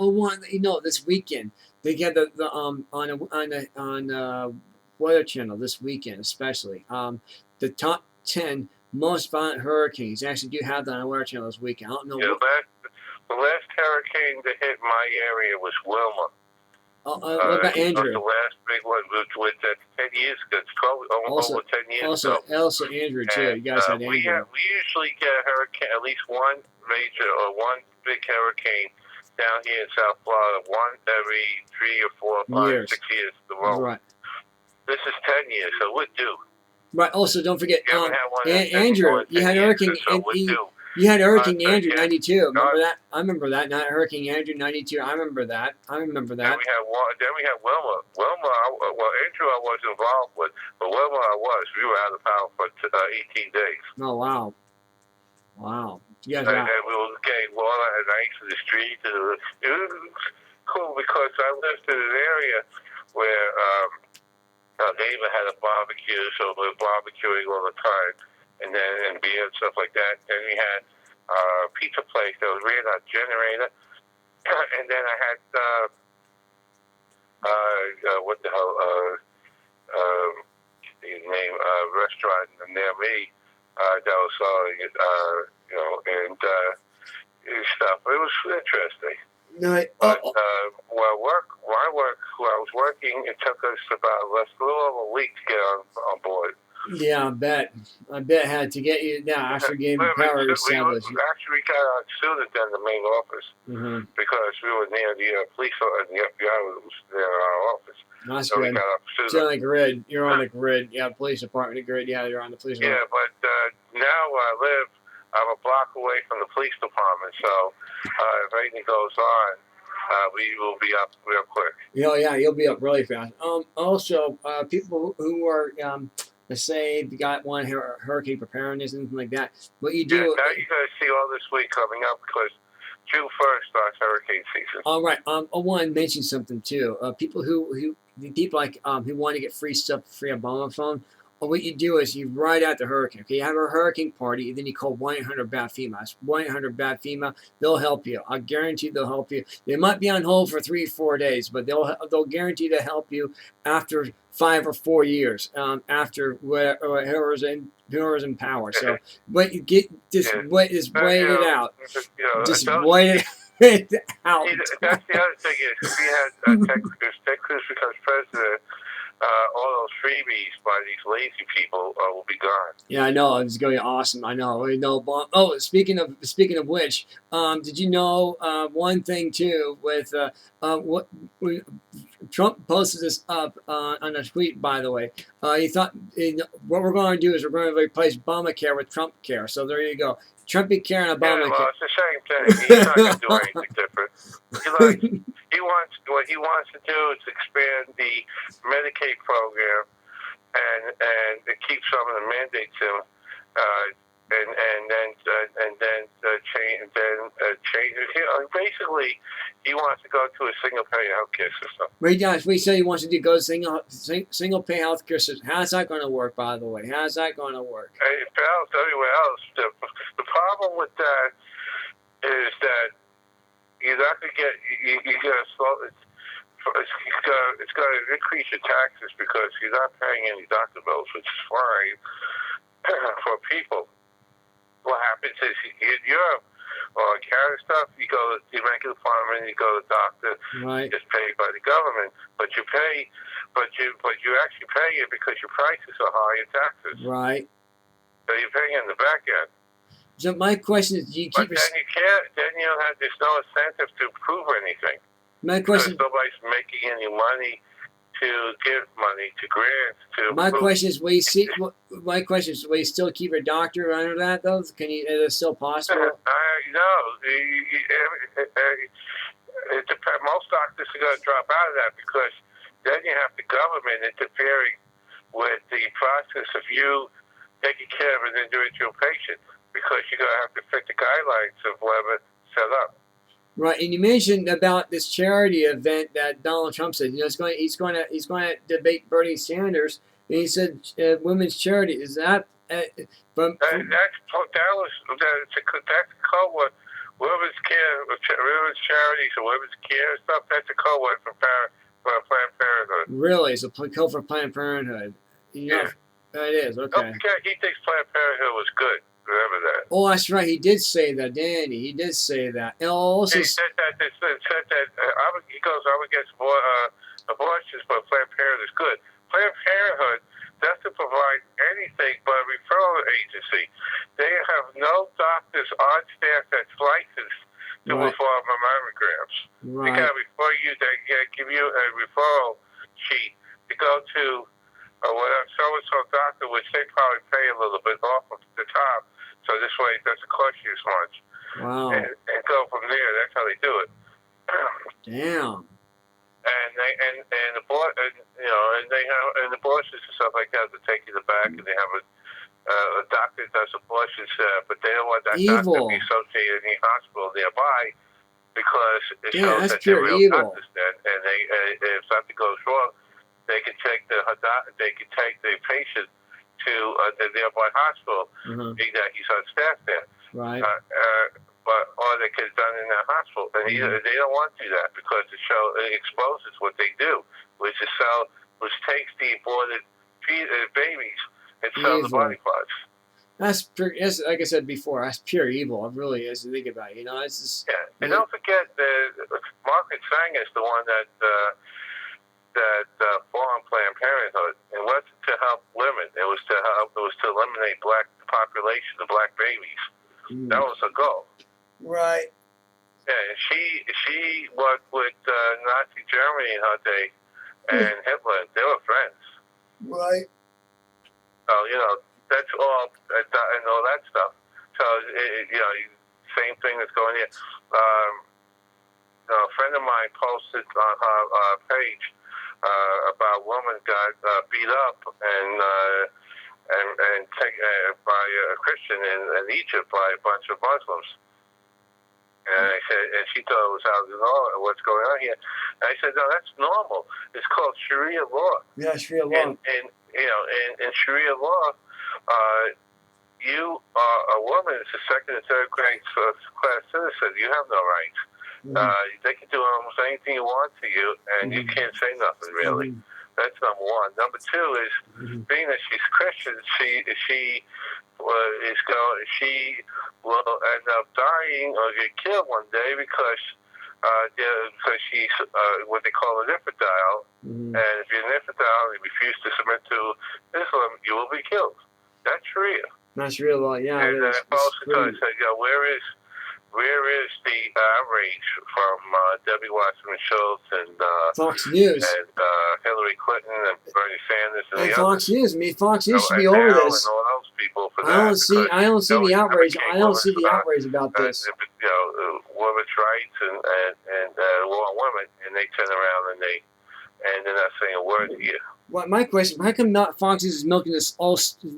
one, this weekend they get the Weather Channel this weekend, especially the top 10 most violent hurricanes. They actually do have that on the Weather Channel this weekend. I don't know. Yeah, the last hurricane that hit my area was Wilma. What about Andrew? The last big one was 10 years ago. It's 12, Also, over 10 years ago. Also Andrew, too. You guys had Andrew. We usually get a hurricane, at least one major or one big hurricane down here in South Florida, one every 3 or 4 or 5, 6 years at the most. Right. This is 10 years, so we're due. Right. Also, don't forget, Andrew, you had Hurricane. You had Hurricane Andrew '92. Remember that? I remember that. Not Hurricane Andrew '92. I remember that. Then we had Wilma. Andrew I was involved with, but Wilma I was. We were out of power for 18 days. Oh wow. Wow. And we were getting water and ice in the street. It was cool because I lived in an area where our neighbor had a barbecue, so we were barbecuing all the time. And beer and stuff like that. Then we had a pizza place that was ran on a generator. And then I had, what the hell, his name, restaurant near me that was selling it, and stuff. It was interesting. No, but where I was working, it took us about a little over a week to get on board. Yeah, I bet had to get you now after getting power established. We got out sooner than the main office because we were near the police and the FBI was near our office. That's so good. It's on the grid. You're on the grid. Yeah, police department grid. Yeah, you're on the police department. Yeah, but now where I'm a block away from the police department, so if anything goes on, we will be up real quick. Yeah, you'll be up really fast. Also, people who are let's say you got one hurricane preparedness and anything like that. What you do? Yeah, now you're going to see all this week coming up because June 1st starts hurricane season. All right. I want to mention something too. People who want to get free stuff, free Obama phone. What you do is you ride out the hurricane. Okay, you have a hurricane party, and then you call 1-800-BAD-FEMA. 1-800-BAD-FEMA. They'll help you. I guarantee they'll help you. They might be on hold for 3 or 4 days, but they'll guarantee to help you after 5 or 4 years. After whoever's in power. So, but you get just wait it out. Just wait it out. That's the other thing is if we had Texas becomes president. All those freebies by these lazy people will be gone. Yeah, I know. It's going to be awesome. I know. Oh, speaking of which, did you know one thing too? With Trump posted this up on a tweet. By the way, he thought what we're going to do is we're going to replace Obamacare with Trump care. So there you go. Trumpy care and Obamacare. Yeah, well, it's the same thing. He's not going to do anything different. What he wants to do is expand the Medicaid program and keep some of the mandates in, and then change it. Basically, he wants to go to a single payer healthcare system. We said he wants to go single pay healthcare system. How's that going to work? By the way, how's that going to work? Everywhere else, the problem with that is that you're not going to get. You're going to slow. It's going to increase your taxes because you're not paying any doctor bills, which is fine for people. What happens is in Europe or Canada stuff, you go to the medical department, you go to the doctor, right. It's paid by the government, but you actually pay it because your prices are high in taxes. Right. So you're paying in the back end. So my question is, do you keep? But then you can't. Then you don't have. There's no incentive to prove anything. My question. Because nobody's making any money to give money to grants to. My question is, will you still keep your doctor under that though? Is it still possible? No. It depends. Most doctors are going to drop out of that because then you have the government interfering with the process of you taking care of an individual patient because you're going to have to fit the guidelines of whatever set up. Right, and you mentioned about this charity event that Donald Trump said. He's going to debate Bernie Sanders, and he said women's charity is that that's women's charities and women's care and stuff. That's a code word for Planned Parenthood. Really? It's a code for Planned Parenthood. Yeah. It is, okay. Don't forget, he thinks Planned Parenthood was good. Remember that. Oh, that's right. He did say that, didn't he? He did say that. And also, he said that. He goes, I'm against abortions, but Planned Parenthood is good. Planned Parenthood doesn't provide anything but a referral agency. They have no doctors on staff that's licensed to perform mammograms. Right. They got to refer you. They give you a referral sheet to go to whatever so-and-so doctor, which they probably pay a little bit off of the top, so this way it doesn't cost you as much. Wow. And go from there. That's how they do it. Damn. And the board, and they have abortions and stuff like that. They take you to the back, and they have a doctor that does abortions, but they don't want that doctor to be associated in the hospital nearby because it shows that they're real doctors. And if something goes wrong, they can take the patient to the nearby hospital, being that he's on staff there. Right. Or they could have done it in that hospital, and they don't want to do that because it exposes what they do, which takes the aborted babies and sell the body parts. That's like I said before. That's pure evil. It really is to think about. It's just. Yeah, and don't forget Margaret Sanger is the one that formed Planned Parenthood. It wasn't to help women. It was to eliminate the population, the black babies. That was her goal. Right. Yeah, and she worked with Nazi Germany in her day, and Hitler. They were friends. Right. So that's all, and all that stuff. So same thing that's going here. A friend of mine posted on her page about a woman got beat up and taken by a Christian in Egypt by a bunch of Muslims. And I said, and she thought it was out of the norm. What's going on here? And I said, no, that's normal. It's called Sharia law. Yeah, Sharia law. And in Sharia law, you are a woman. It's a second and third grade class citizen. You have no rights. They can do almost anything you want to you, and you can't say nothing really. That's number one. Number two is being that she's Christian, she will end up dying or get killed one day because she's what they call an infidel. And if you're an infidel and you refuse to submit to Islam, you will be killed. That's Sharia. That's real law, yeah. And then I posted said, where is the outrage from Debbie Wasserman Schultz and Fox News and Hillary Clinton and Bernie Sanders and the Fox others? News. I mean, Fox News should be over this. And all those people for I don't see the outrage. I don't see the outrage about this. Women's rights and war on women, and they turn around and they're not saying a word to you. Well, my question: how come not Fox News is milking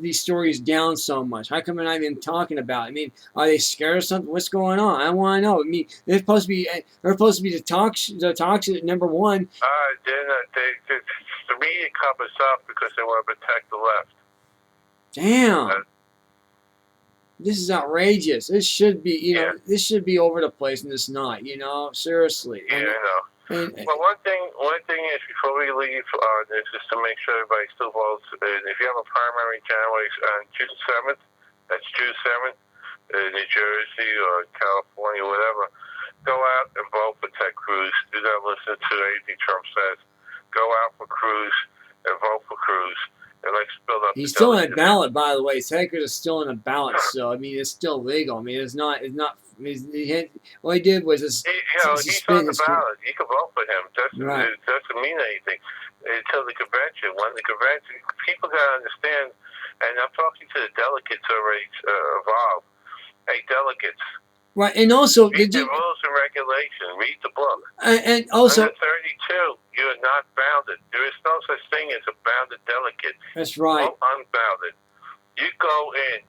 these stories down so much? How come they're not even talking about it? I mean, are they scared of something? What's going on? I want to know. I mean, they're supposed to be the talks number one. The media covers up because they want to protect the left. Damn. This is outrageous. This should be, this should be over the place, and it's not. Seriously. Yeah, I know. Well, one thing is before we leave on this is to make sure everybody still votes. And if you have a primary January on June 7th, that's June 7th, in New Jersey or California, whatever, go out and vote for Ted Cruz. Do not listen to anything Trump says. Go out for Cruz and vote for Cruz. And let's build up. He's still in a ballot, by the way. Ted Cruz is still in a ballot, so I mean, it's still legal. I mean, it's not. All he did was he's on the ballot. You can vote for him. It doesn't mean anything until the convention. When the convention, people got to understand. And I'm talking to the delegates already involved. Hey, delegates. Right, and also read the rules and regulations. Read the book. And also, under 32, you are not bounded. There is no such thing as a bounded delegate. That's right. Unbounded. You go in.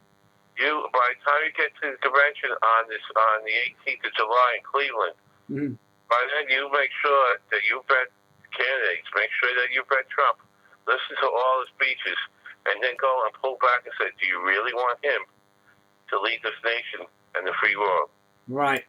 By the time you get to the convention on the 18th of July in Cleveland, by then you make sure that you've read candidates. Make sure that you've read Trump. Listen to all his speeches, and then go and pull back and say, do you really want him to lead this nation and the free world? Right.